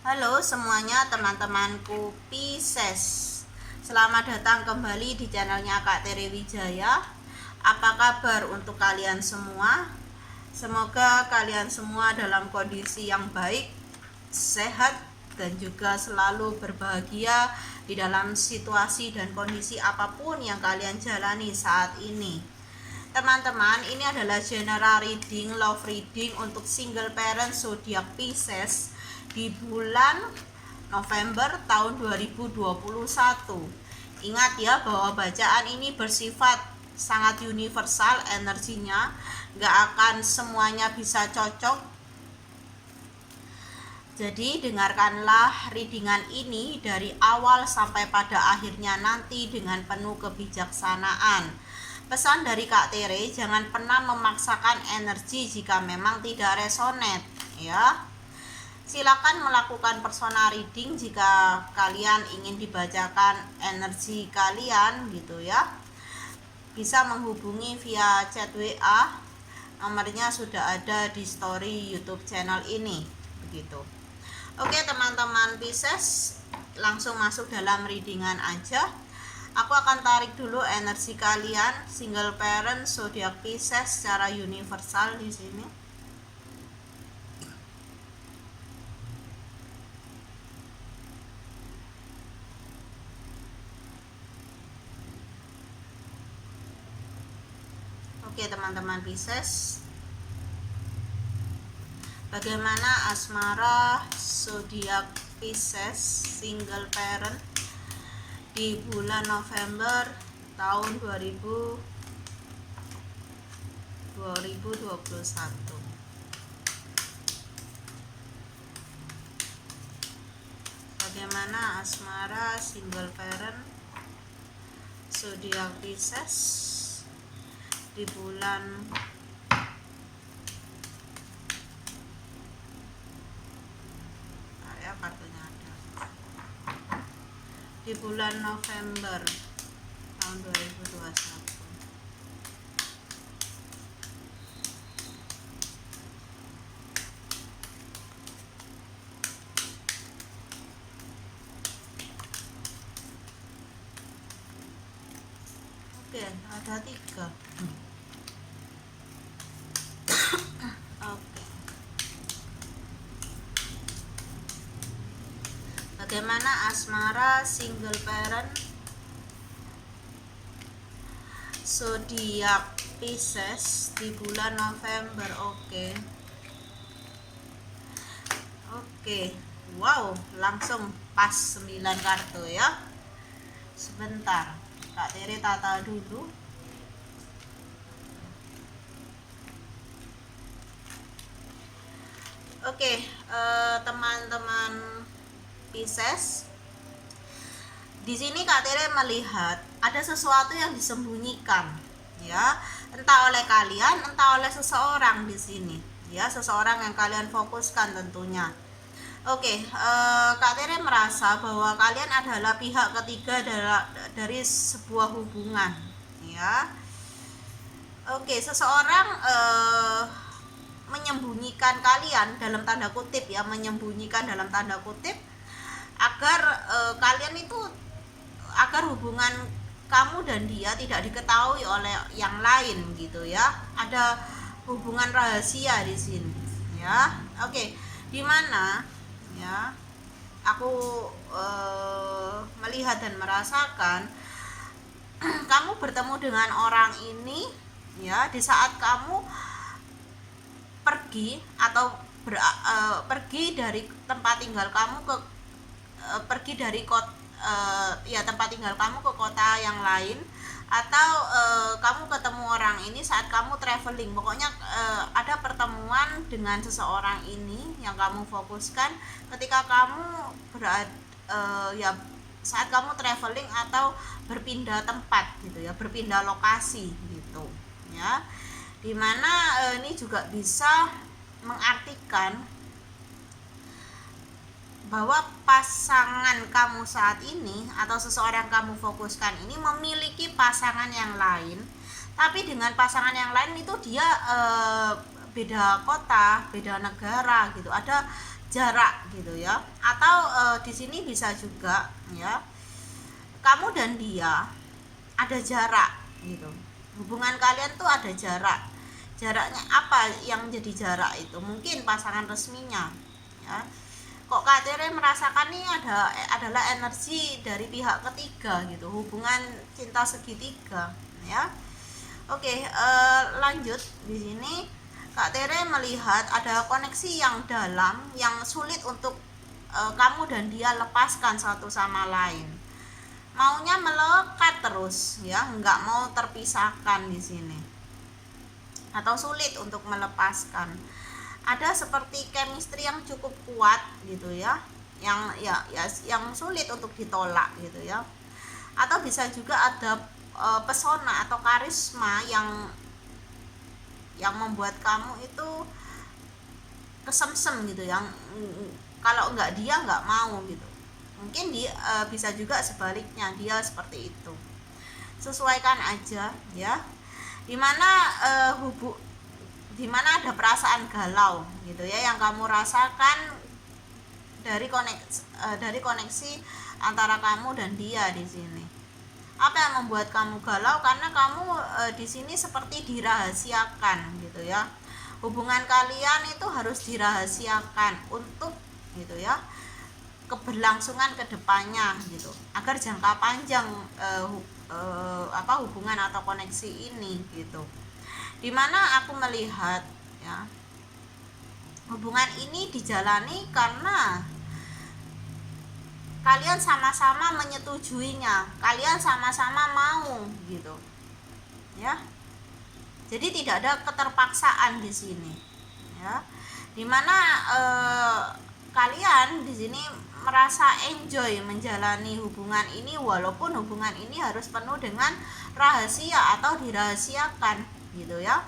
Halo semuanya teman-temanku Pisces. Selamat datang kembali di channelnya Kak Tere Wijaya. Apa kabar untuk kalian semua? Semoga kalian semua dalam kondisi yang baik, sehat, dan juga selalu berbahagia di dalam situasi dan kondisi apapun yang kalian jalani saat ini. Teman-teman, ini adalah general reading, love reading untuk single parent zodiak Pisces di bulan November tahun 2021. Ingat ya bahwa bacaan ini bersifat sangat universal energinya, gak akan semuanya bisa cocok. Jadi dengarkanlah readingan ini dari awal sampai pada akhirnya nanti dengan penuh kebijaksanaan. Pesan dari Kak Tere, jangan pernah memaksakan energi jika memang tidak resonate ya. Silakan melakukan personal reading jika kalian ingin dibacakan energi kalian gitu ya. Bisa menghubungi via chat WA. Nomornya sudah ada di story YouTube channel ini begitu. Oke teman-teman Pisces, langsung masuk dalam readingan aja. Aku akan tarik dulu energi kalian single parent zodiak Pisces secara universal di sini. Oke teman-teman Pisces, bagaimana asmara zodiak Pisces single parent di bulan November tahun 2021? Bagaimana asmara single parent zodiak Pisces di bulan kartunya ada di bulan November tahun 2021. Oke, ada 3. Oke. Bagaimana asmara single parent zodiak Pisces di bulan November? Oke. Wow, langsung pas 9 kartu ya. Sebentar, Kak Tere tata dulu. Oke, teman-teman Pisces, di sini Kak Tere melihat ada sesuatu yang disembunyikan ya, entah oleh kalian, entah oleh seseorang di sini ya, seseorang yang kalian fokuskan tentunya. Oke, Kak Tere merasa bahwa kalian adalah pihak ketiga dari sebuah hubungan ya. Oke, seseorang menyembunyikan kalian dalam tanda kutip ya, menyembunyikan dalam tanda kutip agar kalian itu, agar hubungan kamu dan dia tidak diketahui oleh yang lain gitu ya. Ada hubungan rahasia di sini ya. Oke, dimana ya aku melihat dan merasakan kamu bertemu dengan orang ini ya di saat kamu pergi atau pergi dari tempat tinggal kamu ke pergi dari tempat tinggal kamu ke kota yang lain, atau kamu ketemu orang ini saat kamu traveling. Pokoknya ada pertemuan dengan seseorang ini yang kamu fokuskan ketika kamu saat kamu traveling atau berpindah tempat gitu ya, berpindah lokasi gitu ya. Dimana ini juga bisa mengartikan bahwa pasangan kamu saat ini atau seseorang kamu fokuskan ini memiliki pasangan yang lain, tapi dengan pasangan yang lain itu dia beda kota, beda negara gitu. Ada jarak gitu ya. Atau di sini bisa juga ya, kamu dan dia ada jarak gitu. Hubungan kalian tuh ada jarak. Jaraknya apa yang jadi jarak itu? Mungkin pasangan resminya ya. Kok Kak Tere merasakan ini adalah energi dari pihak ketiga gitu, hubungan cinta segitiga ya. Oke, lanjut di sini Kak Tere melihat ada koneksi yang dalam yang sulit untuk kamu dan dia lepaskan satu sama lain. Maunya melekat terus ya, nggak mau terpisahkan di sini. Atau sulit untuk melepaskan. Ada seperti chemistry yang cukup kuat gitu ya, yang sulit untuk ditolak gitu ya. Atau bisa juga ada pesona atau karisma yang membuat kamu itu kesemsem gitu, yang kalau nggak dia nggak mau gitu. Mungkin dia bisa juga sebaliknya, dia seperti itu. Sesuaikan aja ya. Dimana dimana ada perasaan galau gitu ya yang kamu rasakan dari koneksi antara kamu dan dia di sini. Apa yang membuat kamu galau? Karena kamu di sini seperti dirahasiakan gitu ya. Hubungan kalian itu harus dirahasiakan untuk gitu ya, keberlangsungan kedepannya gitu, agar jangka panjang hubungan atau koneksi ini gitu. Dimana aku melihat ya, hubungan ini dijalani karena kalian sama-sama menyetujuinya, kalian sama-sama mau gitu ya. Jadi tidak ada keterpaksaan di sini ya. Dimana kalian di sini merasa enjoy menjalani hubungan ini, walaupun hubungan ini harus penuh dengan rahasia atau dirahasiakan gitu ya.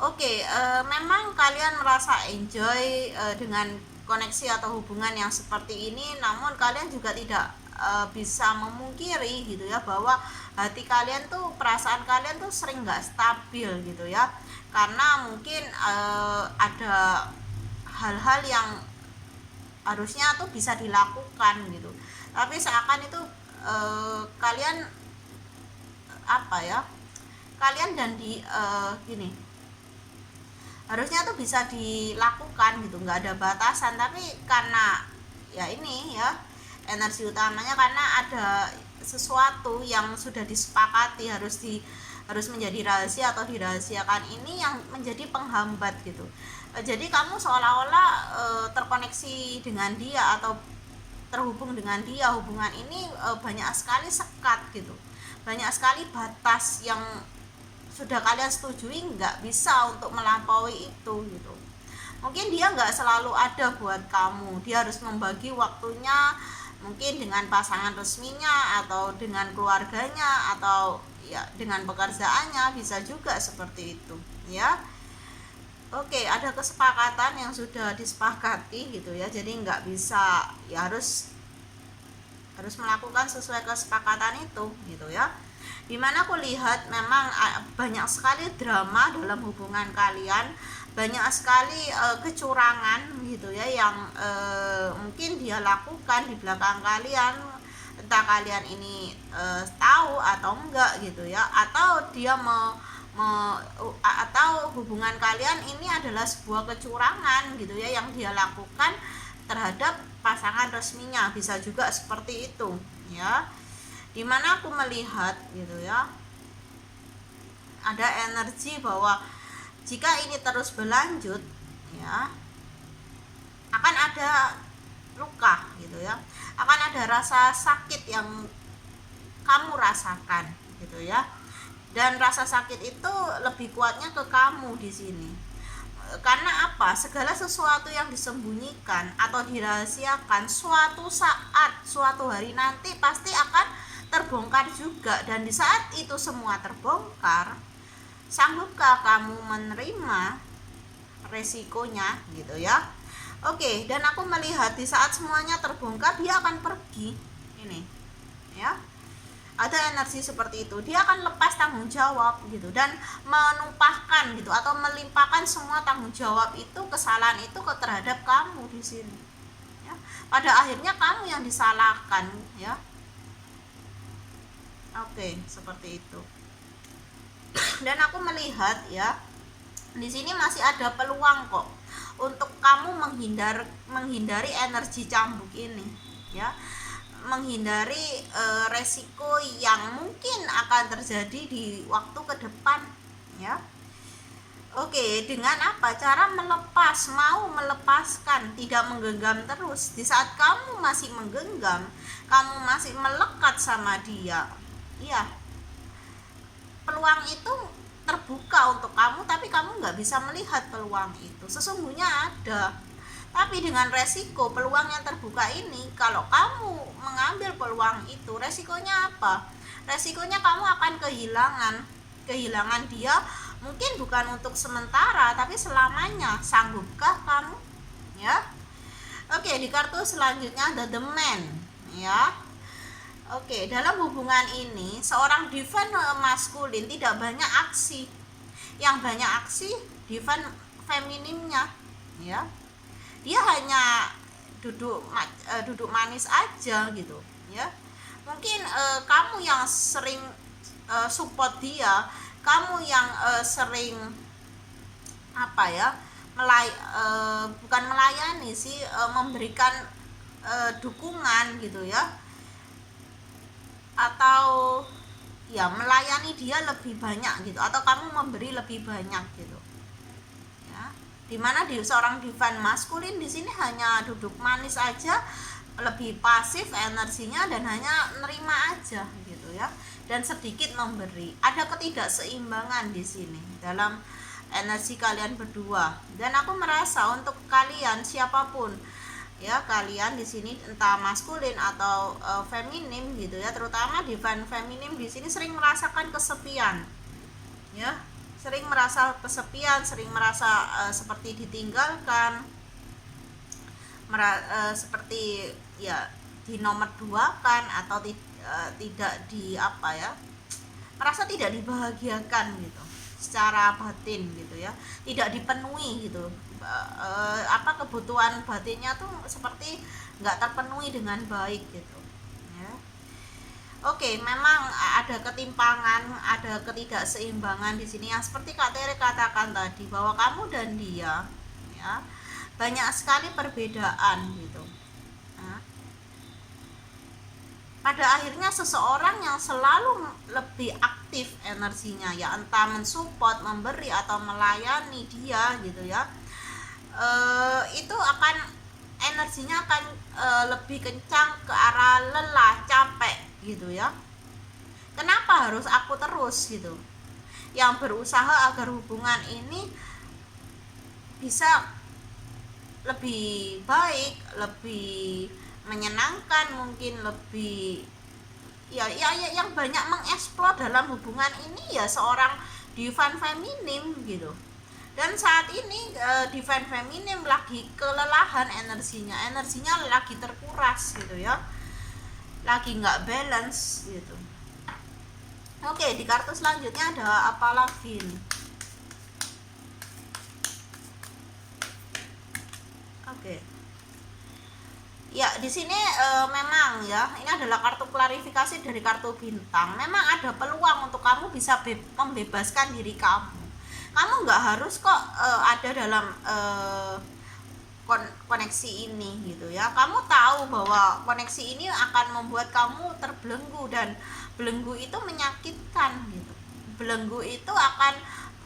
Oke, memang kalian merasa enjoy dengan koneksi atau hubungan yang seperti ini, namun kalian juga tidak bisa memungkiri gitu ya, bahwa hati kalian tuh, perasaan kalian tuh sering nggak stabil gitu ya, karena mungkin ada hal-hal yang harusnya tuh bisa dilakukan gitu, tapi seakan itu kalian kalian dan gini, harusnya tuh bisa dilakukan gitu, nggak ada batasan, tapi karena ya ini ya, energi utamanya karena ada sesuatu yang sudah disepakati harus menjadi rahasia atau dirahasiakan, ini yang menjadi penghambat gitu. Jadi kamu seolah-olah terkoneksi dengan dia atau terhubung dengan dia, hubungan ini banyak sekali sekat gitu, banyak sekali batas yang sudah kalian setujui nggak bisa untuk melampaui itu gitu. Mungkin dia nggak selalu ada buat kamu, dia harus membagi waktunya mungkin dengan pasangan resminya atau dengan keluarganya atau ya dengan pekerjaannya, bisa juga seperti itu ya. Oke, ada kesepakatan yang sudah disepakati gitu ya, jadi nggak bisa ya, harus melakukan sesuai kesepakatan itu gitu ya. Dimana aku lihat memang banyak sekali drama dalam hubungan kalian, banyak sekali kecurangan gitu ya, yang mungkin dia lakukan di belakang kalian, entah kalian ini tahu atau enggak gitu ya, atau dia atau hubungan kalian ini adalah sebuah kecurangan gitu ya yang dia lakukan terhadap pasangan resminya, bisa juga seperti itu ya. Dimana aku melihat gitu ya, ada energi bahwa jika ini terus berlanjut ya, akan ada luka gitu ya, akan ada rasa sakit yang kamu rasakan gitu ya. Dan rasa sakit itu lebih kuatnya ke kamu di sini. Karena apa? Segala sesuatu yang disembunyikan atau dirahasiakan suatu saat, suatu hari nanti pasti akan terbongkar juga. Dan di saat itu semua terbongkar, sanggupkah kamu menerima resikonya gitu ya? Oke, dan aku melihat di saat semuanya terbongkar, dia akan pergi ini ya. ada energi seperti itu, dia akan lepas tanggung jawab gitu dan menumpahkan gitu atau melimpahkan semua tanggung jawab itu, kesalahan itu terhadap kamu di sini ya. Pada akhirnya kamu yang disalahkan ya. Oke, seperti itu. Dan aku melihat ya, di sini masih ada peluang kok untuk kamu menghindari energi cambuk ini ya, menghindari resiko yang mungkin akan terjadi di waktu ke depan ya. Oke, dengan apa? Cara melepas, mau melepaskan, tidak menggenggam terus. Di saat kamu masih menggenggam, kamu masih melekat sama dia, iya, peluang itu terbuka untuk kamu, tapi kamu nggak bisa melihat peluang itu. Sesungguhnya ada, tapi dengan resiko peluang yang terbuka ini, kalau kamu mengambil peluang itu, resikonya apa? Resikonya kamu akan kehilangan dia, mungkin bukan untuk sementara, tapi selamanya. Sanggupkah kamu? Ya. Oke, di kartu selanjutnya ada The Man, ya. Oke, dalam hubungan ini seorang divine maskulin tidak banyak aksi. Yang banyak aksi divine femininnya, ya. Dia hanya duduk manis aja gitu ya. Mungkin kamu yang sering support dia, kamu yang sering apa ya, bukan melayani sih, memberikan dukungan gitu ya, atau ya melayani dia lebih banyak gitu, atau kamu memberi lebih banyak gitu. Dimana seorang divine maskulin di sini hanya duduk manis aja, lebih pasif energinya dan hanya nerima aja gitu ya, dan sedikit memberi. Ada ketidakseimbangan di sini dalam energi kalian berdua. Dan aku merasa untuk kalian siapapun ya, kalian di sini entah maskulin atau feminim gitu ya, terutama divine feminim di sini sering merasakan kesepian ya. Sering merasa kesepian, sering merasa seperti ditinggalkan, seperti ya di nomor dua kan, atau tidak di apa ya, merasa tidak dibahagiakan gitu secara batin gitu ya, tidak dipenuhi gitu, kebutuhan batinnya tuh seperti nggak terpenuhi dengan baik gitu ya. Oke, memang ada ketimpangan, ada ketidakseimbangan di sini yang seperti Kak Tere katakan tadi, bahwa kamu dan dia ya banyak sekali perbedaan gitu. Nah, pada akhirnya seseorang yang selalu lebih aktif energinya ya, entah mensupport, memberi atau melayani dia gitu ya, itu akan energinya akan lebih kencang ke arah lelah, capek gitu ya. Kenapa harus aku terus gitu, yang berusaha agar hubungan ini bisa lebih baik, lebih menyenangkan, mungkin lebih ya yang banyak mengeksplor dalam hubungan ini ya seorang divine feminim gitu. Dan saat ini divine feminim lagi kelelahan energinya lagi terkuras gitu ya, lagi nggak balance gitu. Oke, di kartu selanjutnya ada apa lagi nih? Oke. Ya, di sini memang ya, ini adalah kartu klarifikasi dari kartu bintang. Memang ada peluang untuk kamu bisa membebaskan diri kamu. Kamu nggak harus kok ada dalam koneksi ini gitu ya. Kamu tahu bahwa koneksi ini akan membuat kamu terbelenggu, dan belenggu itu menyakitkan gitu. Belenggu itu akan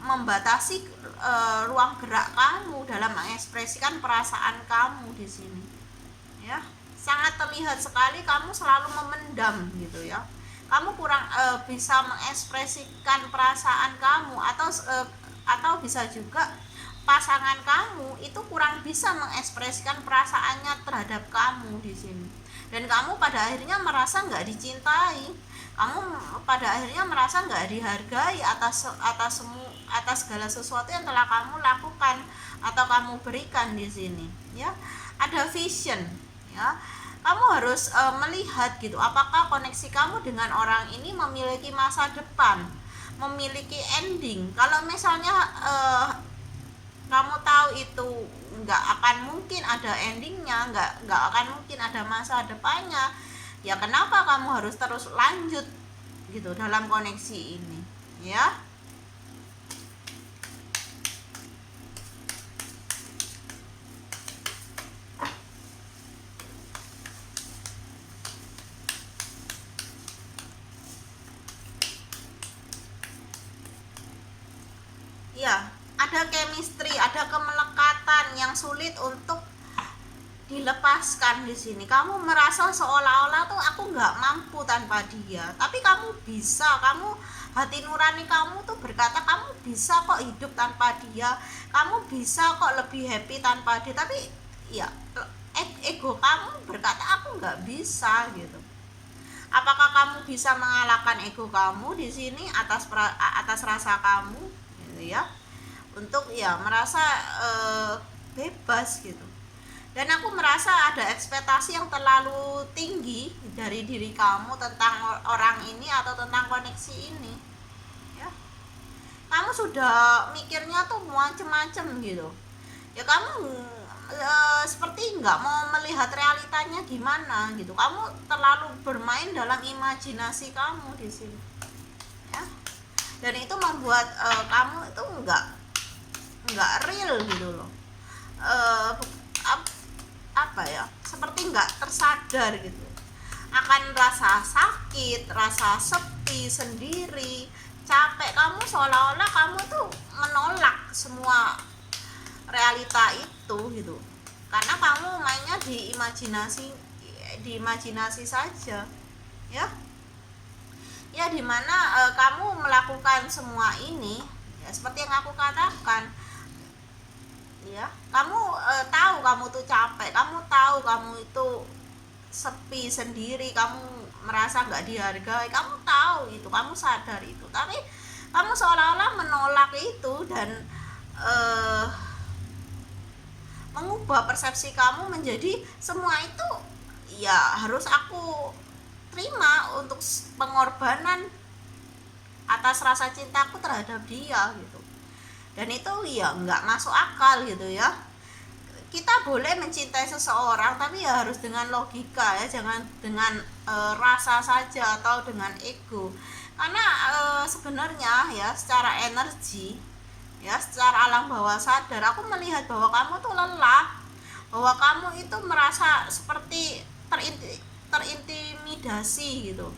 membatasi ruang gerak kamu dalam mengekspresikan perasaan kamu di sini ya. Sangat terlihat sekali kamu selalu memendam gitu ya. Kamu kurang bisa mengekspresikan perasaan kamu, atau bisa juga pasangan kamu itu kurang bisa mengekspresikan perasaannya terhadap kamu di sini, dan kamu pada akhirnya merasa nggak dicintai, kamu pada akhirnya merasa nggak dihargai atas segala sesuatu yang telah kamu lakukan atau kamu berikan di sini ya. Ada vision ya. Kamu harus melihat gitu, apakah koneksi kamu dengan orang ini memiliki masa depan, memiliki ending. Kalau misalnya kamu tahu itu nggak akan mungkin ada endingnya, nggak akan mungkin ada masa depannya, ya kenapa kamu harus terus lanjut gitu dalam koneksi ini, ya. Ya, ada chemistry, ada kemelekatan yang sulit untuk dilepaskan di sini. Kamu merasa seolah-olah tuh aku nggak mampu tanpa dia, tapi kamu bisa. Hati nurani kamu tuh berkata kamu bisa kok hidup tanpa dia, kamu bisa kok lebih happy tanpa dia. Tapi ya ego kamu berkata aku nggak bisa gitu. Apakah kamu bisa mengalahkan ego kamu di sini atas rasa kamu gitu ya, untuk ya merasa bebas gitu. Dan aku merasa ada ekspektasi yang terlalu tinggi dari diri kamu tentang orang ini atau tentang koneksi ini, ya. Kamu sudah mikirnya tuh macem-macem gitu ya. Kamu seperti nggak mau melihat realitanya gimana gitu. Kamu terlalu bermain dalam imajinasi kamu di sini, ya. Dan itu membuat kamu itu nggak real gitu loh. Apa ya, seperti nggak tersadar gitu akan rasa sakit, rasa sepi, sendiri, capek. Kamu seolah-olah kamu tuh menolak semua realita itu gitu, karena kamu mainnya di imajinasi saja, ya. Ya, dimana kamu melakukan semua ini ya seperti yang aku katakan, ya. Kamu tahu kamu tuh capek, kamu tahu kamu itu sepi, sendiri, kamu merasa nggak dihargai, kamu tahu itu, kamu sadar itu, tapi kamu seolah-olah menolak itu dan mengubah persepsi kamu menjadi semua itu ya harus aku terima untuk pengorbanan atas rasa cintaku terhadap dia gitu. Dan itu ya nggak masuk akal gitu ya. Kita boleh mencintai seseorang tapi ya harus dengan logika ya, jangan dengan rasa saja atau dengan ego. Karena sebenarnya ya secara energi ya, secara alam bawah sadar aku melihat bahwa kamu tuh lelah, bahwa kamu itu merasa seperti terintimidasi gitu,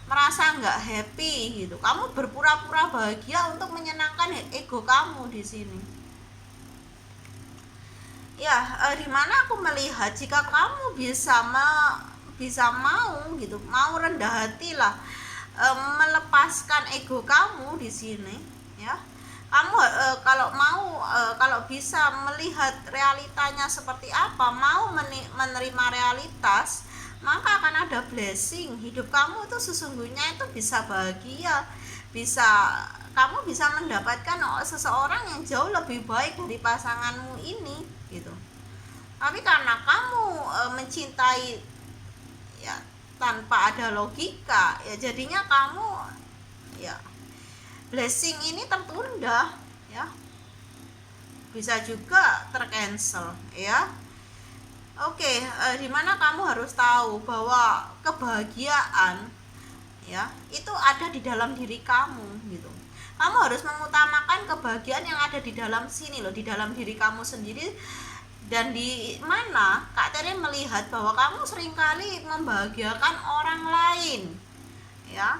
merasa nggak happy gitu. Kamu berpura-pura bahagia untuk menyenangkan ego kamu di sini. Ya, dimana aku melihat jika kamu bisa mau gitu, mau rendah hati lah, melepaskan ego kamu di sini, ya. Kamu kalau bisa melihat realitanya seperti apa, mau menerima realitas, maka akan ada blessing. Hidup kamu itu sesungguhnya itu bisa bahagia, kamu bisa mendapatkan seseorang yang jauh lebih baik dari pasanganmu ini gitu. Tapi karena kamu mencintai ya tanpa ada logika, ya jadinya kamu ya blessing ini tertunda ya, bisa juga tercancel ya. Oke, dimana kamu harus tahu bahwa kebahagiaan ya itu ada di dalam diri kamu gitu. Kamu harus mengutamakan kebahagiaan yang ada di dalam sini loh, di dalam diri kamu sendiri. Dan di mana Kak Tere melihat bahwa kamu seringkali membahagiakan orang lain ya.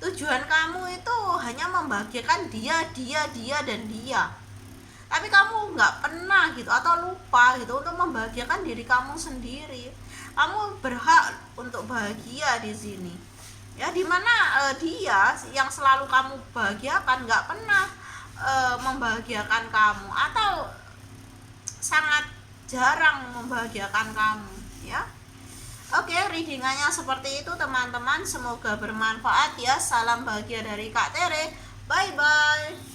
Tujuan kamu itu hanya membahagiakan dia dan dia, tapi kamu nggak pernah gitu atau lupa gitu untuk membahagiakan diri kamu sendiri. Kamu berhak untuk bahagia di sini ya, dimana dia yang selalu kamu bahagiakan nggak pernah membahagiakan kamu atau sangat jarang membahagiakan kamu ya. Oke, readingannya seperti itu teman-teman, semoga bermanfaat ya. Salam bahagia dari Kak Tere, bye bye.